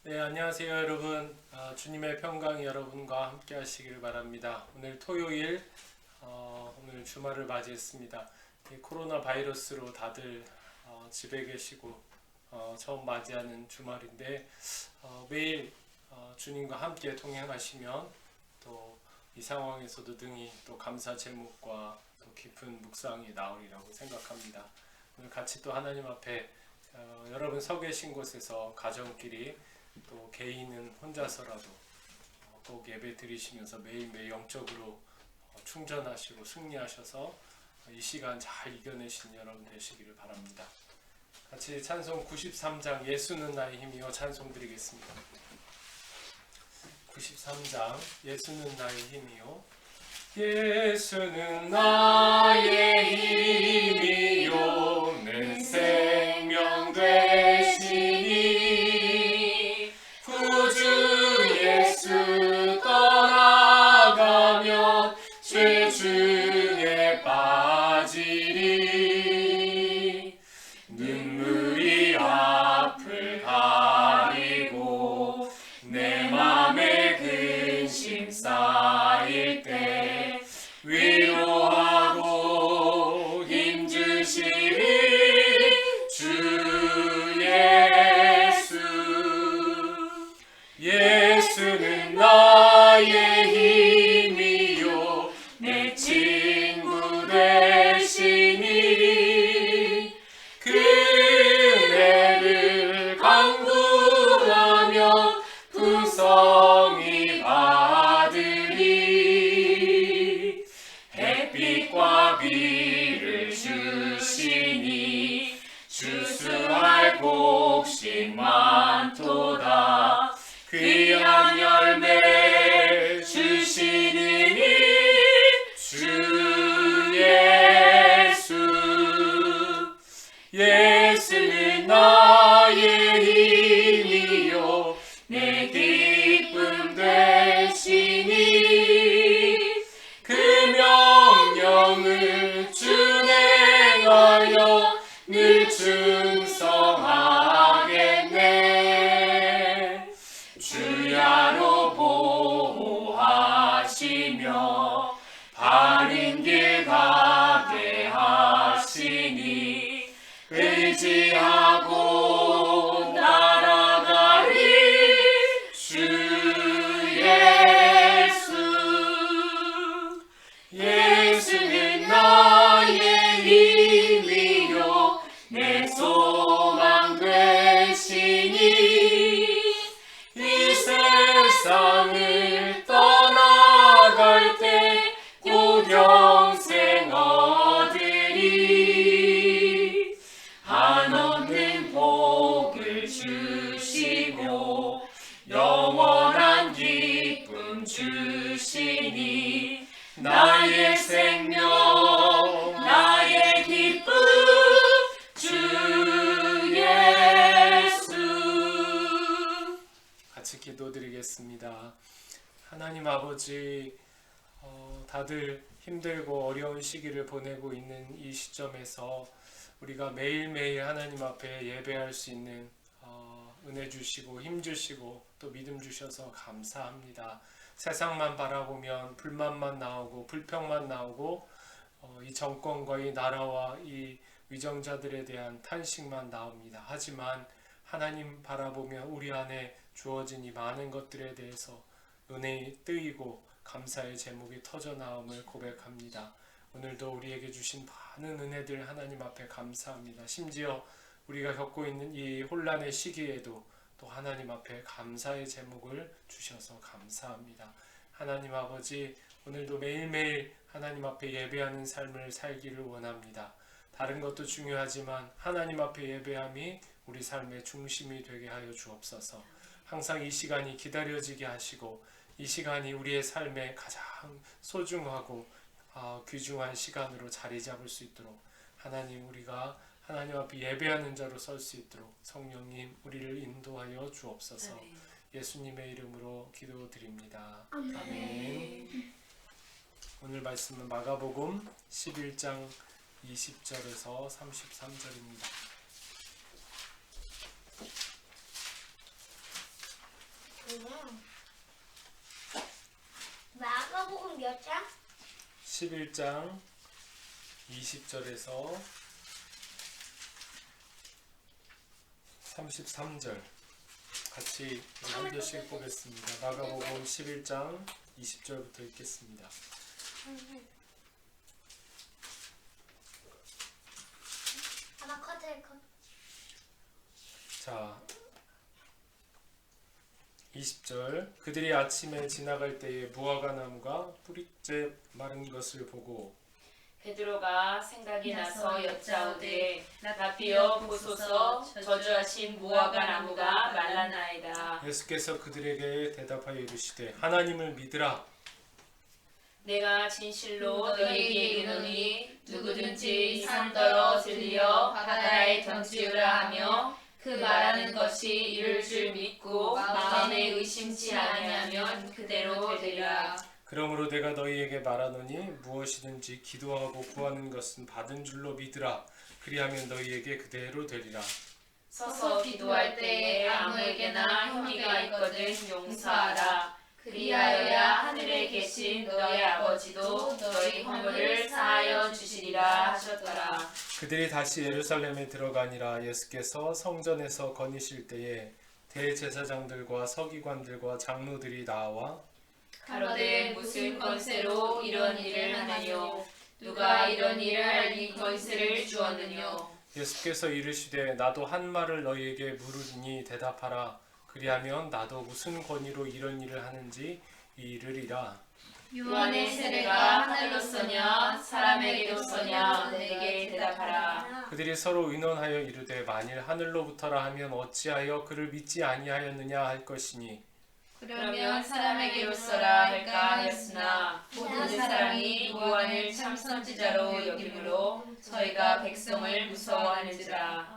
네, 안녕하세요 여러분. 주님의 평강 여러분과 함께 하시길 바랍니다. 오늘 토요일, 오늘 주말을 맞이했습니다. 이 코로나 바이러스로 다들 집에 계시고 처음 맞이하는 주말인데 매일 주님과 함께 통행하시면 또 이 상황에서도 능히 또 감사 제목과 또 깊은 묵상이 나오리라고 생각합니다. 오늘 같이 또 하나님 앞에 여러분 서 계신 곳에서 가정끼리 또 개인은 혼자서라도 꼭 예배 드리시면서 매일매일 영적으로 충전하시고 승리하셔서 이 시간 잘 이겨내신 여러분 되시기를 바랍니다. 같이 찬송 93장 예수는 나의 힘이요 찬송 드리겠습니다. 93장 예수는 나의 힘이요 예수는 나의 힘이요 내 생명 되시니 구주 예수 떠나가면 죄 중에 빠지리 눈물이 앞을 가리고 내 맘에 근심 쌓일 때 위로하고 힘주시리 주 예수 예수는 나의 힘이요 내 친구 되시니 그네를 간구하며 풍성히 받으리 햇빛과 비를 주시니 주수할 곡식 많도다 귀한 열매 주시니 주 예수 예수는 나의 힘이요 내 기쁨 되시니 그 명령을 준행하여 늘 충성하겠네 주야로 보호하시며 바른 길 가게 하시니 의지하고 날아가리 주 예수 예수는 나의 힘이요 내 소망 되시니 이 세상을 떠나갈 때 곧 영생 얻으리 한없는 복을 주시고 영원한 기쁨 주시니 나의 생명 나의 기쁨 주 예수 같이 기도드리겠습니다. 하나님 아버지 다들 힘들고 어려운 시기를 보내고 있는 이 시점에서 우리가 매일매일 하나님 앞에 예배할 수 있는 은혜 주시고 힘 주시고 또 믿음 주셔서 감사합니다. 세상만 바라보면 불만만 나오고 불평만 나오고 이 정권과 이 나라와 이 위정자들에 대한 탄식만 나옵니다. 하지만 하나님 바라보면 우리 안에 주어진 이 많은 것들에 대해서 눈에 뜨이고 감사의 제목이 터져나옴을 고백합니다. 오늘도 우리에게 주신 많은 은혜들 하나님 앞에 감사합니다. 심지어 우리가 겪고 있는 이 혼란의 시기에도 또 하나님 앞에 감사의 제목을 주셔서 감사합니다. 하나님 아버지 오늘도 매일매일 하나님 앞에 예배하는 삶을 살기를 원합니다. 다른 것도 중요하지만 하나님 앞에 예배함이 우리 삶의 중심이 되게 하여 주옵소서. 항상 이 시간이 기다려지게 하시고 이 시간이 우리의 삶에 가장 소중하고 귀중한 시간으로 자리 잡을 수 있도록 하나님 우리가 하나님 앞에 예배하는 자로 설 수 있도록 성령님 우리를 인도하여 주옵소서. 아멘. 예수님의 이름으로 기도드립니다. 아멘. 아멘. 오늘 말씀은 마가복음 11장 20절에서 33절입니다. 마가복음 몇 장? 11장 20절에서 33절 같이 한 절씩 보겠습니다. 마가복음 11장 20절부터 읽겠습니다. 아마 컷해 컷. 자, 20절 그들이 아침에 지나갈 때에 무화과 나무가 뿌리째 마른 것을 보고 베드로가 생각이 나서 여짜오되 라피여 보소서 저주하신 무화과 나무가 말랐나이다. 예수께서 그들에게 대답하여 이르시되 하나님을 믿으라. 내가 진실로 너희에게 이르노니 누구든지 산더러 들리어 바다에 던지우라 하며 그 말하는 것이 이룰 줄 믿고 마음에 의심치 아니하면 그대로 되리라. 그러므로 내가 너희에게 말하노니 무엇이든지 기도하고 구하는 것은 받은 줄로 믿으라. 그리하면 너희에게 그대로 되리라. 서서 기도할 때에 아무에게나 혐의가 있거든 용서하라. 그리하여야 하늘에 계신 너희 아버지도 너희 허물을 사하여 주시리라 하셨더라. 그들이 다시 예루살렘에 들어가니라. 예수께서 성전에서 거니실 때에 대제사장들과 서기관들과 장로들이 나와 가로되 무슨 권세로 이런 일을 하느뇨? 누가 이런 일을 할 이 권세를 주었느뇨? 예수께서 이르시되 나도 한 말을 너희에게 물으니 대답하라. 그리하면 나도 무슨 권위로 이런 일을 하는지 이르리라. 요한의 세례가 하늘로서냐 사람에게로서냐 내게 대답하라. 그들이 서로 의논하여 이르되 만일 하늘로부터라 하면 어찌하여 그를 믿지 아니하였느냐 할 것이니 그러면 사람에게로서라 할까 하였으나 모든 사람이 요한을 참 선지자로 여기므로 저희가 백성을 무서워하는지라.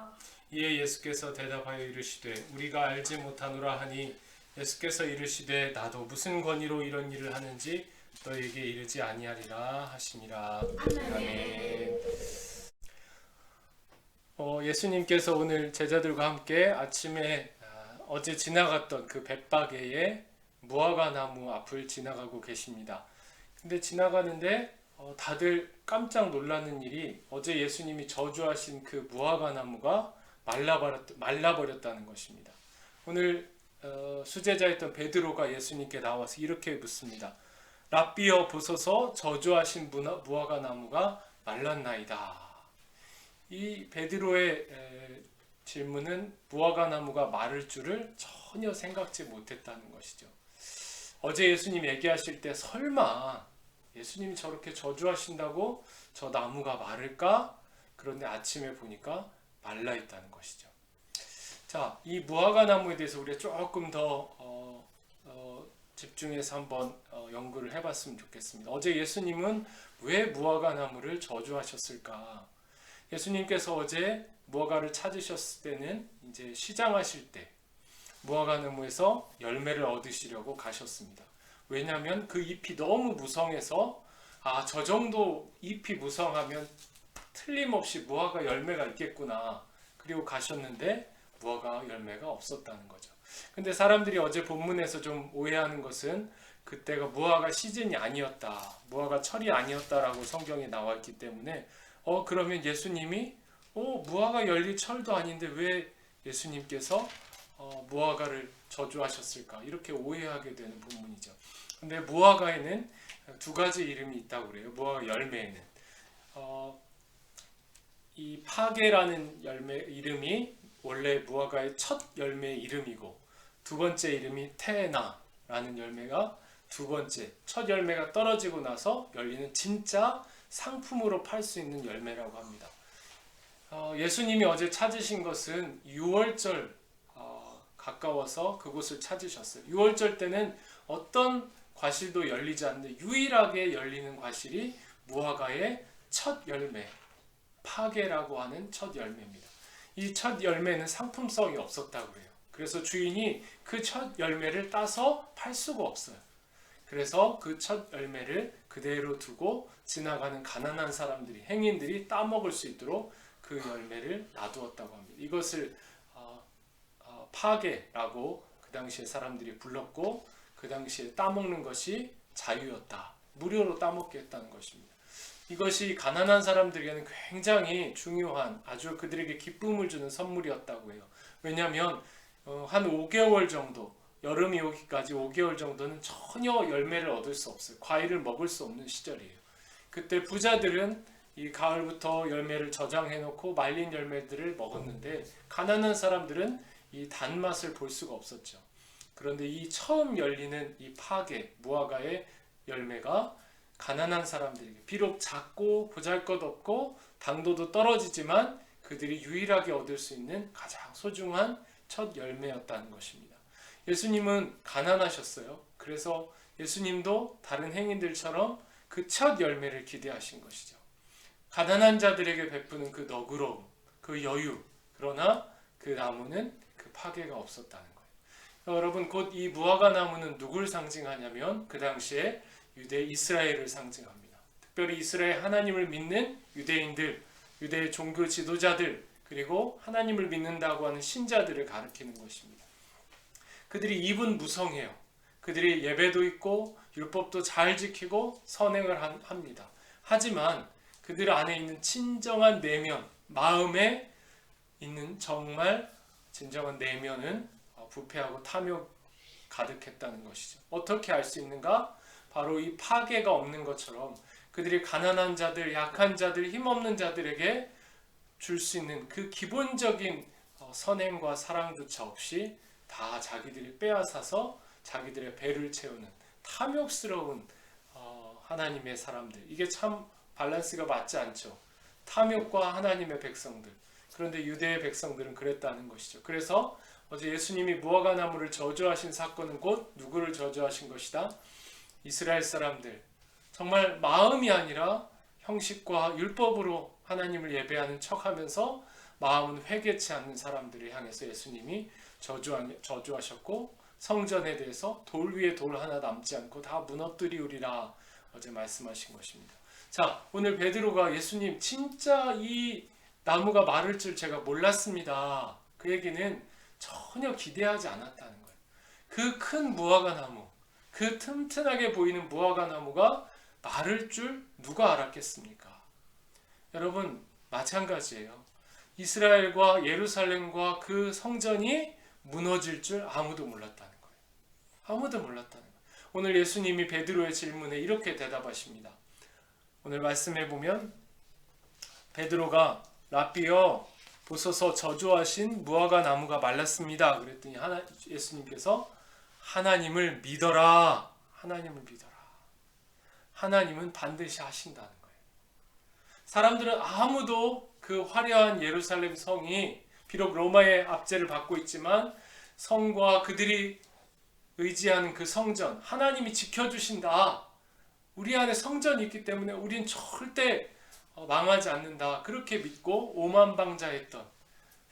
이에 예수께서 대답하여 이르시되 우리가 알지 못하노라 하니 예수께서 이르시되 나도 무슨 권위로 이런 일을 하는지 너희에게 이르지 아니하리라 하시니라. 아멘. 예수님께서 오늘 제자들과 함께 아침에 어제 지나갔던 그 벳바게의 무화과 나무 앞을 지나가고 계십니다. 근데 지나가는데 다들 깜짝 놀라는 일이 어제 예수님이 저주하신 그 무화과 나무가 말라버렸다는 것입니다. 오늘 수제자였던 베드로가 예수님께 나와서 이렇게 묻습니다. 라삐여 보소서 저주하신 무화과 나무가 말랐나이다. 이 베드로의 질문은 무화과 나무가 마를 줄을 전혀 생각지 못했다는 것이죠. 어제 예수님 얘기하실 때 설마 예수님이 저렇게 저주하신다고 저 나무가 마를까? 그런데 아침에 보니까 말라 있다는 것이죠. 자, 이 무화과 나무에 대해서 우리가 조금 더 집중해서 한번 연구를 해봤으면 좋겠습니다. 어제 예수님은 왜 무화과 나무를 저주하셨을까? 예수님께서 어제 무화과를 찾으셨을 때는 이제 시장하실 때 무화과 나무에서 열매를 얻으시려고 가셨습니다. 왜냐하면 그 잎이 너무 무성해서 저 정도 잎이 무성하면 틀림없이 무화과 열매가 있겠구나. 그리고 가셨는데 무화과 열매가 없었다는 거죠. 근데 사람들이 어제 본문에서 좀 오해하는 것은 그때가 무화과 시즌이 아니었다. 무화과 철이 아니었다라고 성경에 나와 있기 때문에 그러면 예수님이 무화과 열릴 철도 아닌데 왜 예수님께서 무화과를 저주하셨을까? 이렇게 오해하게 되는 본문이죠. 근데 무화과에는 두 가지 이름이 있다고 그래요. 무화과 열매에는 이 파게라는 열매 이름이 원래 무화과의 첫 열매 이름이고 두 번째 이름이 테나라는 열매가 두 번째 첫 열매가 떨어지고 나서 열리는 진짜 상품으로 팔 수 있는 열매라고 합니다. 예수님이 어제 찾으신 것은 6월절 가까워서 그곳을 찾으셨어요. 6월절 때는 어떤 과실도 열리지 않는데 유일하게 열리는 과실이 무화과의 첫 열매, 파게라고 하는 첫 열매입니다. 이 첫 열매는 상품성이 없었다고 해요. 그래서 주인이 그 첫 열매를 따서 팔 수가 없어요. 그래서 그 첫 열매를 그대로 두고 지나가는 가난한 사람들이, 행인들이 따먹을 수 있도록 그 열매를 놔두었다고 합니다. 이것을 파게라고 그 당시에 사람들이 불렀고 그 당시에 따먹는 것이 자유였다. 무료로 따먹게 했다는 것입니다. 이것이 가난한 사람들에게는 굉장히 중요한 아주 그들에게 기쁨을 주는 선물이었다고 해요. 왜냐하면 한 5개월 정도 여름이 오기까지 5개월 정도는 전혀 열매를 얻을 수 없어요. 과일을 먹을 수 없는 시절이에요. 그때 부자들은 이 가을부터 열매를 저장해 놓고 말린 열매들을 먹었는데 가난한 사람들은 이 단맛을 볼 수가 없었죠. 그런데 이 처음 열리는 이 파게 무화과의 열매가 가난한 사람들에게 비록 작고 보잘것없고 당도도 떨어지지만 그들이 유일하게 얻을 수 있는 가장 소중한 첫 열매였다는 것입니다. 예수님은 가난하셨어요. 그래서 예수님도 다른 행인들처럼 그 첫 열매를 기대하신 것이죠. 가난한 자들에게 베푸는 그 너그러움, 그 여유, 그러나 그 나무는 그 파괴가 없었다는 거예요. 여러분, 곧 이 무화과 나무는 누굴 상징하냐면 그 당시에 유대 이스라엘을 상징합니다. 특별히 이스라엘 하나님을 믿는 유대인들, 유대 종교 지도자들, 그리고 하나님을 믿는다고 하는 신자들을 가리키는 것입니다. 그들이 입은 무성해요. 그들이 예배도 있고 율법도 잘 지키고 선행을 합니다. 하지만 그들 안에 있는 진정한 내면, 마음에 있는 정말 진정한 내면은 부패하고 탐욕 가득했다는 것이죠. 어떻게 알 수 있는가? 바로 이 파괴가 없는 것처럼 그들이 가난한 자들, 약한 자들, 힘없는 자들에게 줄 수 있는 그 기본적인 선행과 사랑조차 없이 다 자기들이 빼앗아서 자기들의 배를 채우는 탐욕스러운 하나님의 사람들. 이게 참 밸런스가 맞지 않죠. 탐욕과 하나님의 백성들. 그런데 유대의 백성들은 그랬다는 것이죠. 그래서 어제 예수님이 무화과 나무를 저주하신 사건은 곧 누구를 저주하신 것이다? 이스라엘 사람들. 정말 마음이 아니라 형식과 율법으로 하나님을 예배하는 척하면서 마음은 회개치 않는 사람들을 향해서 예수님이 저주하셨고 성전에 대해서 돌 위에 돌 하나 남지 않고 다 무너뜨리우리라 어제 말씀하신 것입니다. 자, 오늘 베드로가 예수님 진짜 이 나무가 마를 줄 제가 몰랐습니다. 그 얘기는 전혀 기대하지 않았다는 거예요. 그 큰 무화과 나무, 그 튼튼하게 보이는 무화과 나무가 마를 줄 누가 알았겠습니까? 여러분, 마찬가지예요. 이스라엘과 예루살렘과 그 성전이 무너질 줄 아무도 몰랐다는 거예요. 아무도 몰랐다는 거예요. 오늘 예수님이 베드로의 질문에 이렇게 대답하십니다. 오늘 말씀해 보면 베드로가 라비여 보소서 저주하신 무화과 나무가 말랐습니다. 그랬더니 예수님께서 하나님을 믿어라. 하나님을 믿어라. 하나님은 반드시 하신다는 거예요. 사람들은 아무도 그 화려한 예루살렘 성이 비록 로마의 압제를 받고 있지만 성과 그들이 의지하는 그 성전, 하나님이 지켜주신다. 우리 안에 성전이 있기 때문에 우린 절대 망하지 않는다. 그렇게 믿고 오만방자했던,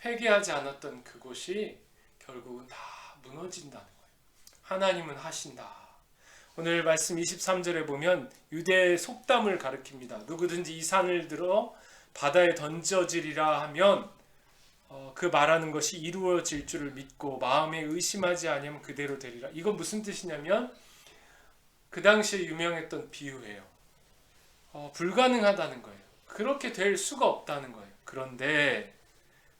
회개하지 않았던 그곳이 결국은 다 무너진다는 거예요. 하나님은 하신다. 오늘 말씀 23절에 보면 유대의 속담을 가리킵니다. 누구든지 이 산을 들어 바다에 던져지리라 하면 그 말하는 것이 이루어질 줄을 믿고 마음에 의심하지 아니하면 그대로 되리라. 이건 무슨 뜻이냐면 그 당시에 유명했던 비유예요. 불가능하다는 거예요. 그렇게 될 수가 없다는 거예요. 그런데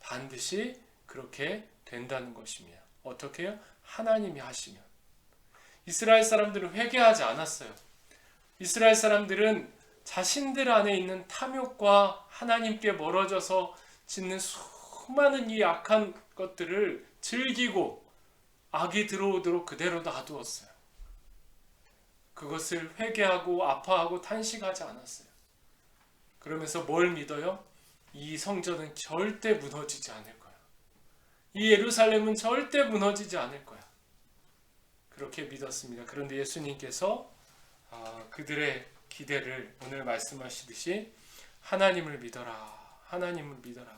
반드시 그렇게 된다는 것입니다. 어떻게 해요? 하나님이 하시면. 이스라엘 사람들은 회개하지 않았어요. 이스라엘 사람들은 자신들 안에 있는 탐욕과 하나님께 멀어져서 짓는 수많은 이 악한 것들을 즐기고 악이 들어오도록 그대로 놔두었어요. 그것을 회개하고 아파하고 탄식하지 않았어요. 그러면서 뭘 믿어요? 이 성전은 절대 무너지지 않을 거야. 이 예루살렘은 절대 무너지지 않을 거야. 그렇게 믿었습니다. 그런데 예수님께서 그들의 기대를 오늘 말씀하시듯이 하나님을 믿어라. 하나님을 믿어라.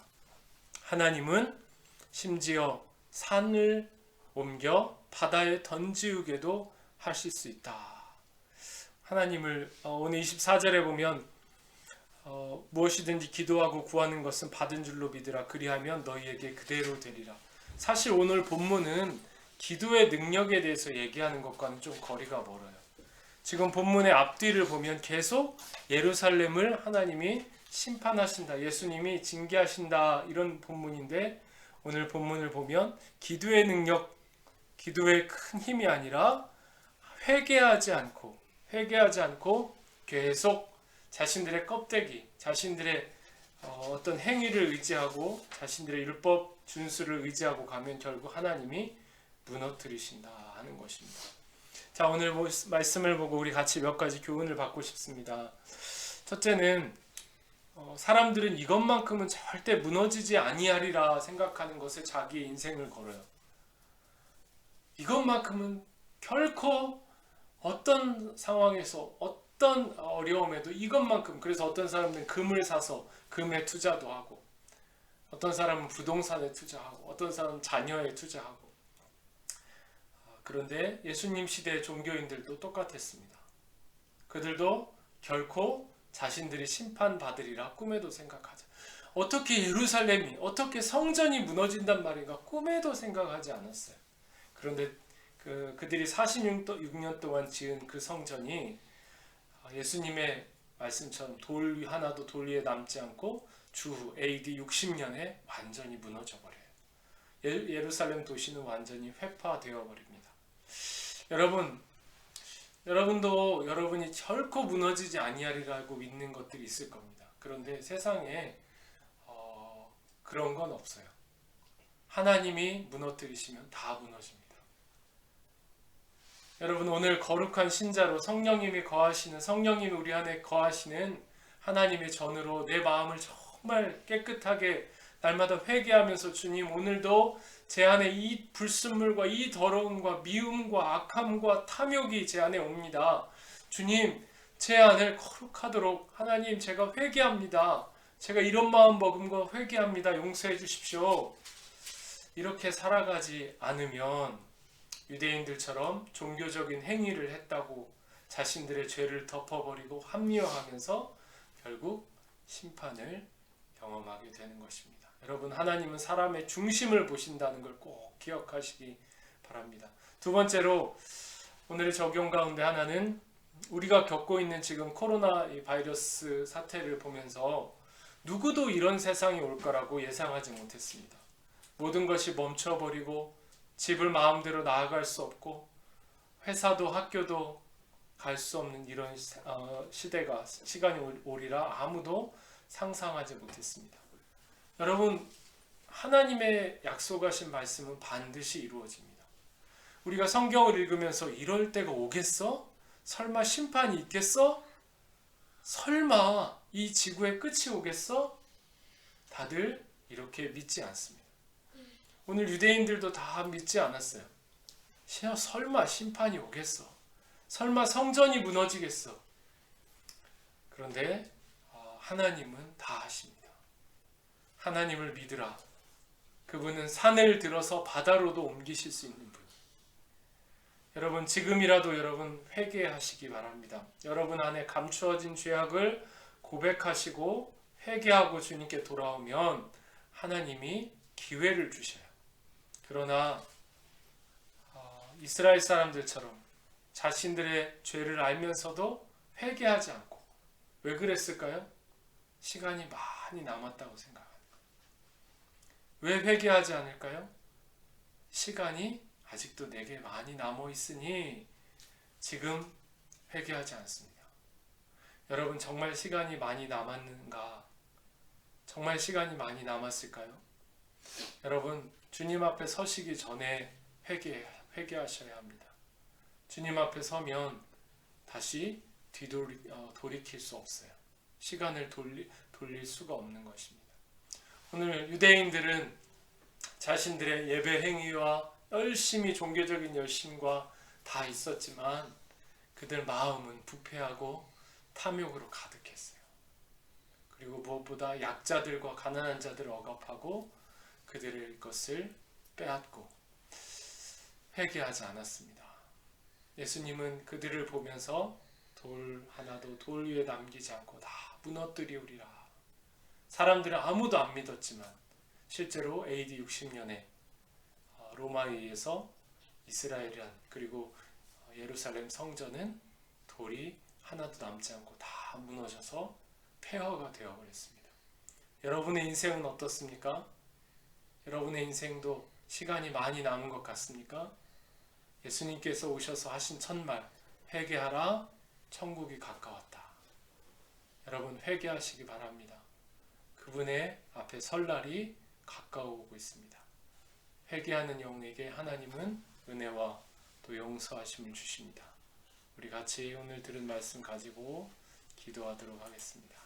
하나님은 심지어 산을 옮겨 바다에 던지우게도 하실 수 있다. 하나님을 오늘 24절에 보면 무엇이든지 기도하고 구하는 것은 받은 줄로 믿으라. 그리하면 너희에게 그대로 되리라. 사실 오늘 본문은 기도의 능력에 대해서 얘기하는 것과는 좀 거리가 멀어요. 지금 본문의 앞뒤를 보면 계속 예루살렘을 하나님이 심판하신다, 예수님이 징계하신다, 이런 본문인데, 오늘 본문을 보면 기도의 능력, 기도의 큰 힘이 아니라 회개하지 않고 계속 자신들의 껍데기, 자신들의 어떤 행위를 의지하고 자신들의 율법 준수를 의지하고 가면 결국 하나님이 무너뜨리신다 하는 것입니다. 자, 오늘 말씀을 보고 우리 같이 몇 가지 교훈을 받고 싶습니다. 첫째는 사람들은 이것만큼은 절대 무너지지 아니하리라 생각하는 것에 자기의 인생을 걸어요. 이것만큼은 결코 어떤 상황에서 어떤 어려움에도 이것만큼, 그래서 어떤 사람들은 금을 사서 금에 투자도 하고, 어떤 사람은 부동산에 투자하고, 어떤 사람은 자녀에 투자하고. 그런데 예수님 시대의 종교인들도 똑같았습니다. 그들도 결코 자신들이 심판받으리라 꿈에도 생각하지, 어떻게 예루살렘이, 어떻게 성전이 무너진단 말인가 꿈에도 생각하지 않았어요. 그런데 그들이 46년 동안 지은 그 성전이 예수님의 말씀처럼 돌 하나도 돌 위에 남지 않고 주후 AD 60년에 완전히 무너져 버려요. 예루살렘 도시는 완전히 회파되어 버립니다. 여러분도 여러분이 결코 무너지지 아니하리라고 믿는 것들이 있을 겁니다. 그런데 세상에 그런 건 없어요. 하나님이 무너뜨리시면 다 무너집니다. 여러분, 오늘 거룩한 신자로 성령님이 우리 안에 거하시는 하나님의 전으로 내 마음을 정말 깨끗하게 날마다 회개하면서, 주님, 오늘도 제 안에 이 불순물과 이 더러움과 미움과 악함과 탐욕이 제 안에 옵니다. 주님, 제 안을 거룩하도록 하나님, 제가 회개합니다. 제가 이런 마음 먹은 거 회개합니다. 용서해 주십시오. 이렇게 살아가지 않으면 유대인들처럼 종교적인 행위를 했다고 자신들의 죄를 덮어버리고 합리화하면서 결국 심판을 경험하게 되는 것입니다. 여러분, 하나님은 사람의 중심을 보신다는 걸 꼭 기억하시기 바랍니다. 두 번째로, 오늘의 적용 가운데 하나는, 우리가 겪고 있는 지금 코로나 바이러스 사태를 보면서 누구도 이런 세상이 올 거라고 예상하지 못했습니다. 모든 것이 멈춰버리고 집을 마음대로 나아갈 수 없고 회사도 학교도 갈 수 없는 이런 시간이 오리라 아무도 상상하지 못했습니다. 여러분, 하나님의 약속하신 말씀은 반드시 이루어집니다. 우리가 성경을 읽으면서 이럴 때가 오겠어? 설마 심판이 있겠어? 설마 이 지구의 끝이 오겠어? 다들 이렇게 믿지 않습니다. 오늘 유대인들도 다 믿지 않았어요. 설마 심판이 오겠어? 설마 성전이 무너지겠어? 그런데 하나님은 다 하십니다. 하나님을 믿으라. 그분은 산을 들어서 바다로도 옮기실 수 있는 분. 여러분, 지금이라도 여러분 회개하시기 바랍니다. 여러분 안에 감추어진 죄악을 고백하시고 회개하고 주님께 돌아오면 하나님이 기회를 주셔요. 그러나 이스라엘 사람들처럼 자신들의 죄를 알면서도 회개하지 않고, 왜 그랬을까요? 시간이 많이 남았다고 생각합니다. 왜 회개하지 않을까요? 시간이 아직도 내게 많이 남아 있으니 지금 회개하지 않습니다. 여러분, 정말 시간이 많이 남았는가? 정말 시간이 많이 남았을까요? 여러분, 주님 앞에 서시기 전에 회개하셔야 합니다. 주님 앞에 서면 다시 돌이킬 수 없어요. 시간을 돌릴 수가 없는 것입니다. 오늘 유대인들은 자신들의 예배 행위와 열심히 종교적인 열심과 다 있었지만 그들 마음은 부패하고 탐욕으로 가득했어요. 그리고 무엇보다 약자들과 가난한 자들을 억압하고 그들의 것을 빼앗고 회개하지 않았습니다. 예수님은 그들을 보면서 돌 하나도 돌 위에 남기지 않고 다 무너뜨리우리라. 사람들은 아무도 안 믿었지만 실제로 AD 60년에 로마에 의해서 이스라엘이란 그리고 예루살렘 성전은 돌이 하나도 남지 않고 다 무너져서 폐허가 되어버렸습니다. 여러분의 인생은 어떻습니까? 여러분의 인생도 시간이 많이 남은 것 같습니까? 예수님께서 오셔서 하신 첫말, 회개하라, 천국이 가까웠다. 여러분 회개하시기 바랍니다. 그분의 앞에 설 날이 가까워오고 있습니다. 회개하는 영에게 하나님은 은혜와 또 용서하심을 주십니다. 우리 같이 오늘 들은 말씀 가지고 기도하도록 하겠습니다.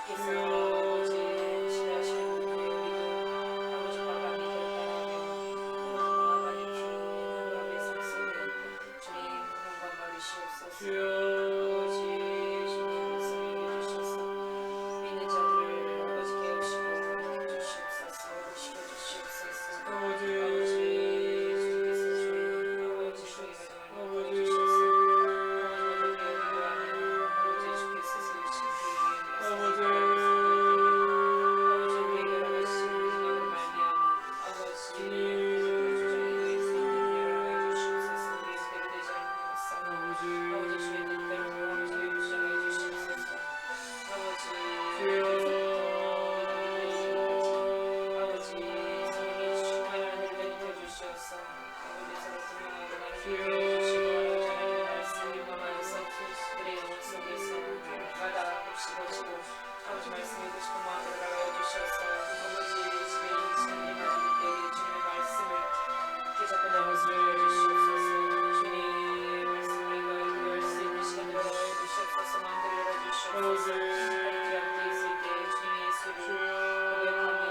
주님께서 아버지 신뢰하시는 분들의 우리도 아버지 과감히 결단하며 아버지 공감하는 주님의 하루의 삶 속에 주님 영광 받으시옵소서. 아버지 주님 말씀을 읽어주셔서 믿는 자들을 아버지 깨우시고 주시옵소서. 시켜주시옵소서. 아버지 주님께서 주님 아버지 주의 가정을 보여주셔서 아버지 어떻게 하기도 하며 아버지 주께서 세우신 그 위에 아버지 우리의 여러 가지 능력으로 말미암아 아버지 주장이 수 있는 여러 가지 주시옵소서. 우리의 뜻대로 되지 않는 싸움 아버지 주의 뜻대로 아버지 주장해 주시옵소서. 아버지 아버지 성령이 주시하여 하늘을 입혀주시옵소서. 아버지 서로 분명하고 나를 입혀주시고 아버지 하나님의 말씀을 임함하여서 우리의 영혼 속에서 날마다 곱씹어지고 아버지 말씀 읽고 싶은 마음으로 나가여 주셔서 아버지 집에 있는 하나님 때에 주님의 말씀을 깨닫고 나가서 주시옵소서. 주님 말씀을 읽을 수 있는 시간을 나가여 주시옵소서. 마음들을 열어주시옵소서. 하나님 앞에 있을 때 주님의 예수를 고백하며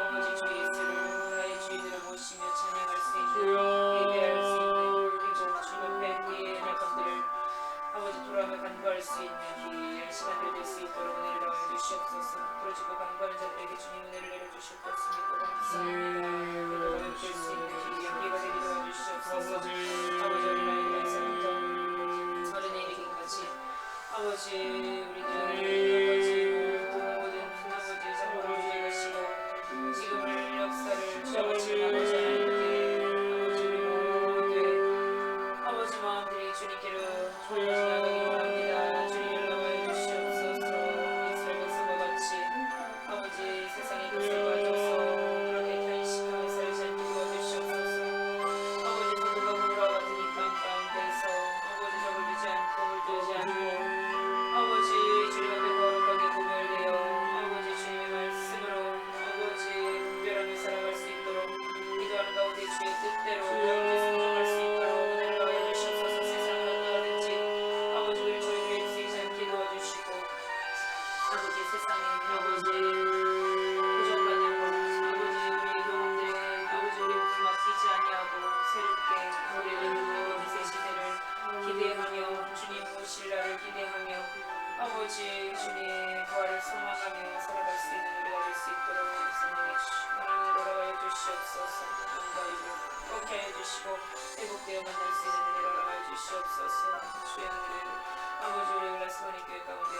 아버지 주 예수를 나의 주인으로 모시며 찬양할 수 있는 예배할 수 있는 그리고 주 옆에 우리의 나감들을 아버지 돌아오며 간구할 수 있는 귀한 시간들 될 수 있도록 은혜를 더하여 주시옵소서. 부르짖고 간구하는 자들에게 주님 은혜를 내려주실 것을 믿고 감사합니다. 그들을 뵐수 있는 귀한 기회가 되기도 하여 주시옵소서. 아버지 어린아이 나이서부터 어른에 이르기까지 아버지 우리는 아버지 모든 아버지 정보를 주의 것이고 지금을 역사를 주어가시는 아버지 하나님께 아버지 우리 모두의 아버지 마음들이 주님께로 지나가기를 원합니다. 주님 연락하여 주시옵소서. 이스라엘 백성과 같이 아버지 세상의 것에 빠져서 그렇게 탄식하며 살지 않게 도와주시옵소서. 아버지 서두가 그물과 같은 이 땅 가운데서 아버지 적을 두지 않고 물들지 않고 아버지 주님 앞에 거룩하게 구별되어 아버지 주님의 말씀으로 아버지 분별하며 살아갈 수 있도록 기도하는 가운데 주의 뜻대로 아버지 순종할 수 있도록 은혜를 더하여 주시옵소서. 세상은 어떠하든지 아버지 우리를 저희에게 쓰이지 않게 도와주시고 아버지 세상에 아버지 부족한 영혼 아버지 우리의 영혼들에 아버지 우리 목숨 아끼지 아니하고 새롭게 우리를 아버지 새 시대를 기대하며 주님 오실 날을 기대하며 아버지 주님의 부활을 소망하며 살아갈 수 있는 우리가 될 수 있도록 성령의 하나님을 돌아가여 주시옵소서. 영과 입을 꺾게 하여 주시고 회복되어 만날 수 있는 은혜를 허락하여 주시옵소서. 주의 은혜를 아버지 우리 글라스바니 교회 가운데